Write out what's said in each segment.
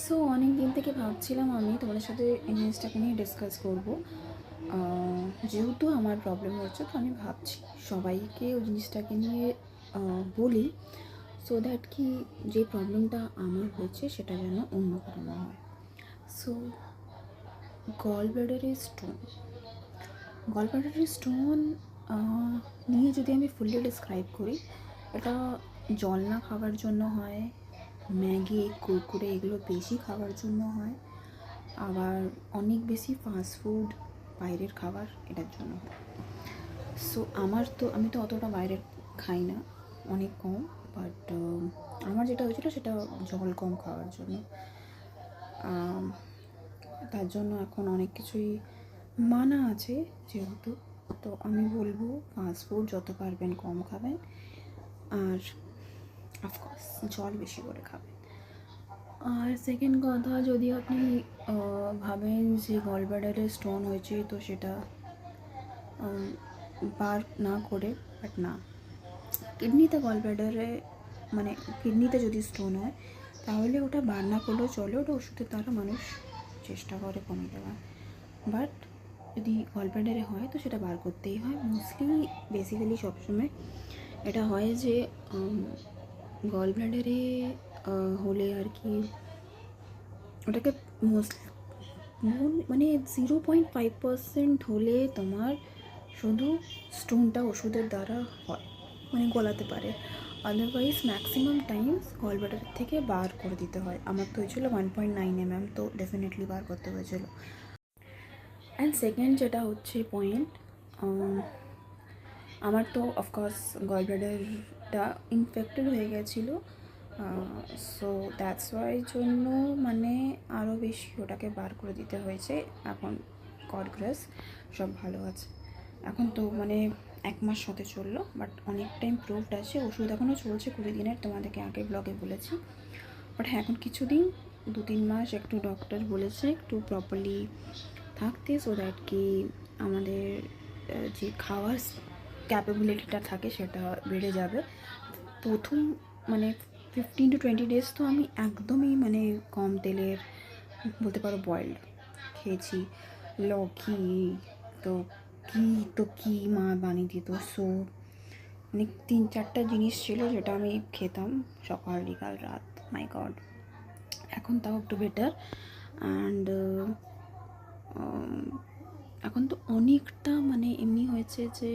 So অনেক দিন থেকে ভাবছিলাম আমি তোমাদের সাথে এই জিনিসটাকে নিয়ে ডিসকাস করব। যেহেতু আমার প্রবলেম হচ্ছে, তো আমি ভাবছি সবাইকে ওই জিনিসটাকে নিয়ে বলি, সো দ্যাট কি যে প্রবলেমটা আমার হচ্ছে সেটা যেন অন্য কারো না হয়। সো গল ব্লাডারের স্টোন, গল ব্লাডারের স্টোন নিয়ে যদি আমি ফুললি ডিসক্রাইব করি, এটা জল না খাওয়ার জন্য হয়, ম্যাগি কুরকুরে এগুলো বেশি খাওয়ার জন্য হয়, আবার অনেক বেশি ফাস্টফুড বাইরের খাবার এটার জন্য হয়। সো আমি তো অতটা বাইরের খাই না, অনেক কম। বাট আমার যেটা হয়েছিলো সেটা জল কম খাওয়ার জন্য। তার জন্য এখন অনেক কিছুই মানা আছে যেহেতু, তো আমি বলবো ফাস্টফুড যত পারবেন কম খাবেন, আর অফকোর্স জল বেশি করে খাবেন। আর সেকেন্ড কথা, যদি আপনি ভাবেন যে গল ব্লাডারে স্টোন হয়েছে, তো সেটা বার না করে, বাট না, কিডনিতে গল ব্লাডারে মানে কিডনিতে যদি স্টোন হয় তাহলে ওটা বার না করলেও চলে, ওটা ওষুধের দ্বারা মানুষ চেষ্টা করে কমে দেওয়ার। বাট যদি গল ব্লাডারে হয় তো সেটা বার করতেই হয়। মোস্টলি বেসিক্যালি সবসময় এটা হয় যে গল ব্লাডারে হলে আর কি ওটাকে মানে 0.5% হলে তোমার শুধু স্টোনটা ওষুধের দ্বারা হয়, মানে গলাতে পারে। Otherwise maximum times gall bladder থেকে বার করে দিতে হয়। আমার তো হয়েছিলো 1.9 mm, তো ডেফিনেটলি বার করতে হয়েছিল। অ্যান্ড সেকেন্ড যেটা হচ্ছে পয়েন্ট, আমার তো অফকোর্স গল ব্লাডারটা ইনফেক্টেড হয়ে গেছিলো। সো দ্যাটস ওয়াই জন্য মানে আরও বেশি ওটাকে বার করে দিতে হয়েছে। এখন গড গ্রেস সব ভালো আছে। এখন তো মানে 1 মাস হতে চললো, বাট অনেকটা ইমপ্রুভড আছে। ওষুধ এখনও চলছে 20 দিনের, তোমাদেরকে আগে ব্লগে বলেছি। বাট হ্যাঁ, এখন কিছুদিন 2-3 মাস একটু ডক্টর বলেছে একটু প্রপারলি থাকতে, সো দ্যাট কি আমাদের যে খাওয়ার ক্যাপাবিলিটিটা থাকে সেটা বেড়ে যাবে। প্রথম মানে 15-20 days তো আমি একদমই মানে কম তেলের, বলতে পারো বয়েলড খেয়েছি। লকি তো কী মা বানিয়ে দিত, সো মানে 3-4টা জিনিস ছিল যেটা আমি খেতাম সকাল বিকাল রাত। মাই গড, এখন তাও একটু বেটার। অ্যান্ড এখন তো অনেকটা মানে এমনি হয়েছে যে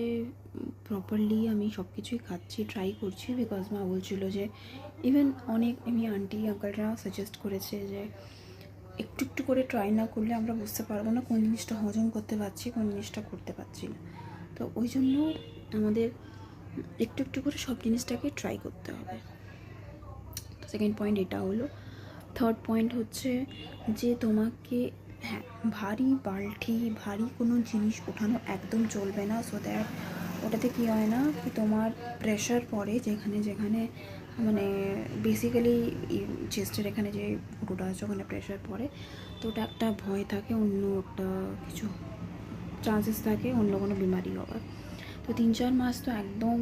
প্রপারলি আমি সব কিছুই খাচ্ছি, ট্রাই করছি। বিকজ মা বলছিল যে ইভেন অনেক এমনি আন্টি আঙ্কেলরা সাজেস্ট করেছে যে একটু একটু করে ট্রাই না করলে আমরা বুঝতে পারবো না কোন জিনিসটা হজম করতে পারছি, কোন জিনিসটা করতে পারছি না। তো ওই জন্য আমাদের একটু একটু করে সব জিনিসটাকে ট্রাই করতে হবে। তো সেকেন্ড পয়েন্ট এটা হলো। থার্ড পয়েন্ট হচ্ছে যে তোমাকে, হ্যাঁ, ভারী বালতি ভারী কোনো জিনিস ওঠানো একদম চলবে না। সো দ্যাট ওটাতে কী হয় না কি তোমার প্রেশার পড়ে যেখানে যেখানে মানে বেসিক্যালি চেস্টের এখানে যে ফুটোটা আছে ওখানে প্রেশার পড়ে, তো ওটা একটা ভয় থাকে, অন্য একটা কিছু চান্সেস থাকে অন্য কোনো বিমারি হওয়ার। তো 3-4 মাস তো একদম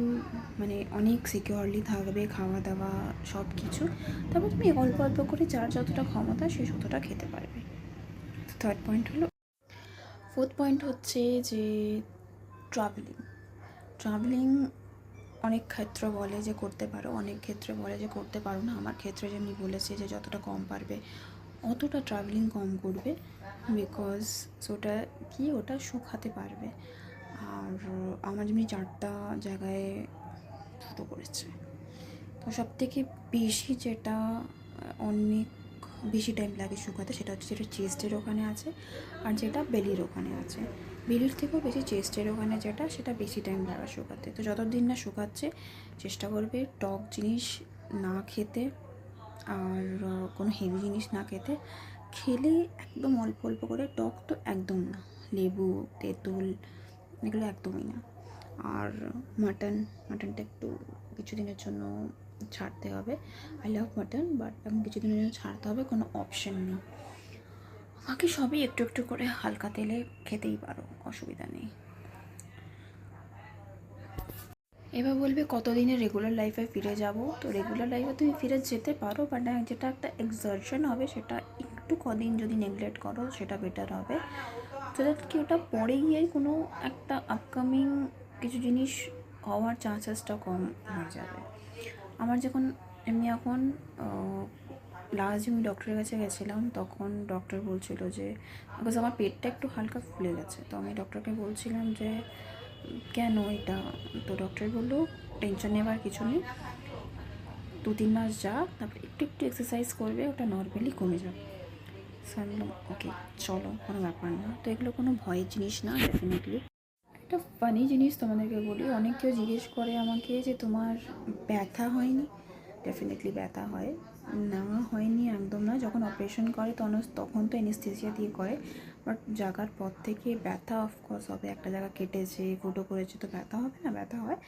মানে অনেক সিকিউরলি থাকবে, খাওয়া দাওয়া সব কিছু। তারপর তুমি অল্প অল্প করে যার যতটা ক্ষমতা সে ততটা খেতে পারবে। থার্ড পয়েন্ট হলো। ফোর্থ পয়েন্ট হচ্ছে যে ট্রাভেলিং অনেক ক্ষেত্র বলে যে করতে পারো, অনেক ক্ষেত্রে বলে যে করতে পারো না। আমার ক্ষেত্রে যেমনি বলেছে যে যতটা কম পারবে অতটা ট্রাভেলিং কম করবে, বিকজ ওটা কি ওটা শুকাতে পারবে। আর আমার যেমনি 4টা জায়গায় ফুটো করেছে, তো সবথেকে বেশি যেটা অনেক বেশি টাইম লাগে শুকাতে সেটা হচ্ছে যেটা চেস্টের ওখানে আছে, আর যেটা বেলির ওখানে আছে। বেলির থেকেও বেশি চেস্টের ওখানে যেটা, সেটা বেশি টাইম লাগে শুকাতে। তো যতদিন না শুকাচ্ছে চেষ্টা করবে টক জিনিস না খেতে, আর কোনো হেভি জিনিস না খেতে। খেলে একদম অল্প অল্প করে, টক তো একদম না, লেবু তেঁতুল এগুলো একদমই না। আর মাটনটা একটু কিছুদিনের জন্য ছাড়তে হবে। আই লাভ মাটন, বাট এখন কিছুদিনের জন্য ছাড়তে হবে, কোনো অপশন নেই। বাকি সবই একটু একটু করে হালকা তেলে খেতেই পারো, অসুবিধা নেই। এবার বলবে কতদিনে রেগুলার লাইফে ফিরে যাব। তো রেগুলার লাইফে তুমি ফিরে যেতে পারো, বাট যেটা একটা এক্সারশন হবে সেটা একটু কদিন যদি নেগলেক্ট করো সেটা বেটার হবে, সো দ্যাট কি ওটা পরে গিয়ে কোনো একটা আপকামিং কিছু জিনিস হওয়ার চান্সেসটা কম হয়ে যাবে। আমার যখন এমনি এখন লাস্ট আমি ডক্টরের কাছে গেছিলাম, তখন ডক্টর বলছিল যে বিকজ আমার পেটটা একটু হালকা ফুলে গেছে, তো আমি ডক্টরকে বলছিলাম যে কেন এটা। তো ডক্টর বললো টেনশন নেওয়ার কিছু নেই, 2-3 মাস যা, তারপরে একটু একটু এক্সারসাইজ করবে, ওটা নর্মালি কমে যাবে। সো আমি বললাম ওকে চলো, কোনো ব্যাপার না। তো এগুলো কোনো ভয়ের জিনিস না ডেফিনেটলি। একটা ফানি জিনিস তোমাদেরকে বলি, অনেক কেউ জিজ্ঞেস করে আমাকে যে তোমার ব্যথা হয়নি। ডেফিনেটলি ব্যথা হয়, না হয়নি একদম না। যখন অপারেশন করে তখন তো অ্যানেস্থেসিয়া দিয়ে করে, বাট জাগার পর থেকে ব্যথা অফকোর্স হবে। একটা জায়গা কেটেছে, ফুটো করেছে, তো ব্যথা হবে না? ব্যথা হয়,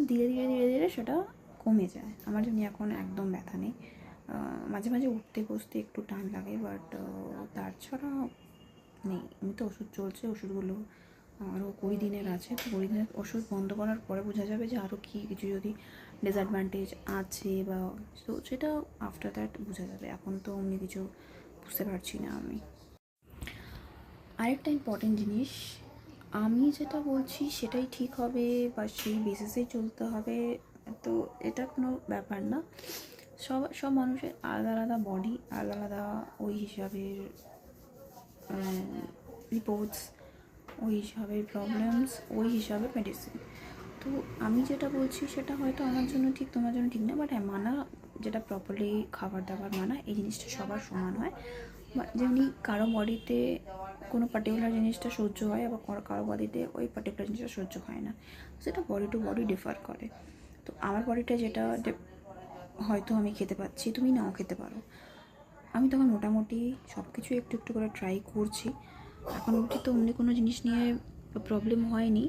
ধীরে ধীরে ধীরে ধীরে সেটা কমে যায়। আমার জন্য এখন একদম ব্যথা নেই। মাঝে মাঝে উঠতে বসতে একটু টান লাগে, বাট তাছাড়া নেই। এমনিতে ওষুধ চলছে, ওষুধগুলো আরও 20 দিনের আছে। তো 20 দিনের ওষুধ বন্ধ করার পরে বোঝা যাবে যে আরও কী কিছু যদি ডিসঅ্যাডভান্টেজ আছে বা, তো সেটা আফটার দ্যাট বোঝা যাবে। এখন তো অমনি কিছু বুঝতে পারছি না আমি। আরেকটা ইম্পর্টেন্ট জিনিস, আমি যেটা বলছি সেটাই ঠিক হবে বা সেই বেসিসেই চলতে হবে, তো এটা কোনো ব্যাপার না। সব সব মানুষের আলাদা আলাদা বডি, আলাদা আলাদা ওই হিসাবের রিপোর্টস, ওই হিসাবে প্রবলেমস, ওই হিসাবে মেডিসিন। তো আমি যেটা বলছি সেটা হয়তো আমার জন্য ঠিক, তোমার জন্য ঠিক না, বাট হ্যাঁ মানা, যেটা প্রপারলি খাবার দাবার মানা, এই জিনিসটা সবার সমান হয়। বা যেমনি কারো বডিতে কোনো পার্টিকুলার জিনিসটা সহ্য হয়, আবার কারো বডিতে ওই পার্টিকুলার জিনিসটা সহ্য হয় না, সেটা বডি টু বডি ডিফার করে। তো আমার বডিটা যেটা হয়তো আমি খেতে পাচ্ছি, তুমি নাও খেতে পারো। আমি তখন মোটামুটি সব কিছু একটু একটু করে ট্রাই করছি। এখন অবধি তো অন্য কোনো জিনিস নিয়ে প্রবলেম হয়নি।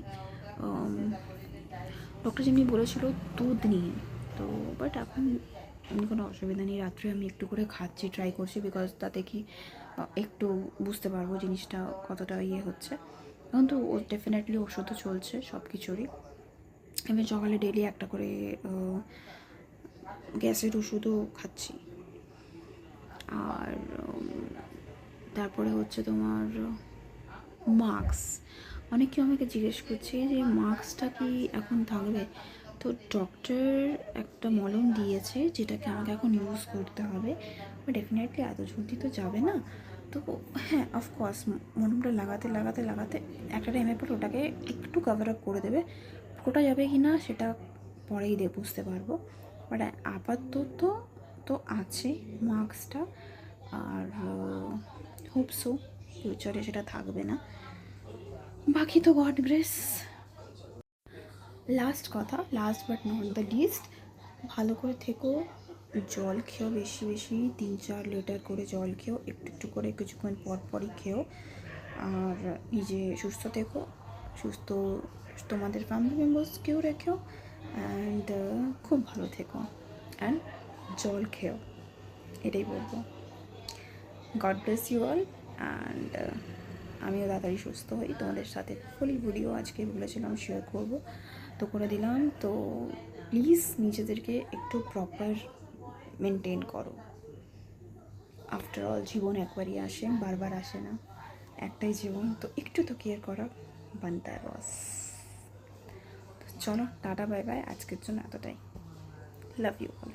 ডক্টর যেমনি বলেছিল দুধ নিয়ে, তো বাট এখন এমনি কোনো অসুবিধা নেই। রাত্রে আমি একটু করে খাচ্ছি, ট্রাই করছি, বিকজ তাতে কি একটু বুঝতে পারবো জিনিসটা কতটা ইয়ে হচ্ছে। এখন তো ডেফিনেটলি ওষুধও চলছে সব কিছুরই। আমি সকালে ডেলি একটা করে গ্যাসের ওষুধও খাচ্ছি। আর তারপরে হচ্ছে তোমার মাস্ক। অনেকে আমাকে জিজ্ঞেস করছে যে মাস্কটা কি এখন থাকবে। তো ডক্টর একটা মলম দিয়েছে যেটাকে আমাকে এখন ইউজ করতে হবে, বাট ডেফিনেটলি এত জলদি তো যাবে না। তো হ্যাঁ, অফকোর্স মলমটা লাগাতে লাগাতে লাগাতে একটা টাইমের পর ওটাকে একটু কভার আপ করে দেবে। ওটা যাবে কি না সেটা পরেই বুঝতে পারবো, বাট আপাতত তো আছে মাস্কটা। আর হোপসো ফিউচারে সেটা থাকবে না, বাকি তো গড গ্রেস। লাস্ট কথা, last but not the least, ভালো করে থেকো, জল খেও বেশি বেশি, 3-4 লিটার করে জল খেও, একটু একটু করে কিছুক্ষণ পর পরই খেও। আর নিজে সুস্থ থেকো, সুস্থ তোমাদের ফ্যামিলি মেম্বার্সকেও রেখো, অ্যান্ড খুব ভালো থেকো, অ্যান্ড জল খেও, এটাই বলবো। God bless you all, and আমিও তাড়াতাড়ি সুস্থ হই। তোমাদের সাথে ফুল ভিডিও আজকে বলেছিলাম শেয়ার করব, তো করে দিলাম। তো প্লিজ নিজেদেরকে একটু প্রপার মেনটেন করো। আফটার অল জীবন একবারই আসে, বারবার আসে না, একটাই জীবন, তো একটু তো কেয়ার করা বানতা है বস। তো চলো টাটা বাই বাই, আজকের জন্য এতটাই। Love you all.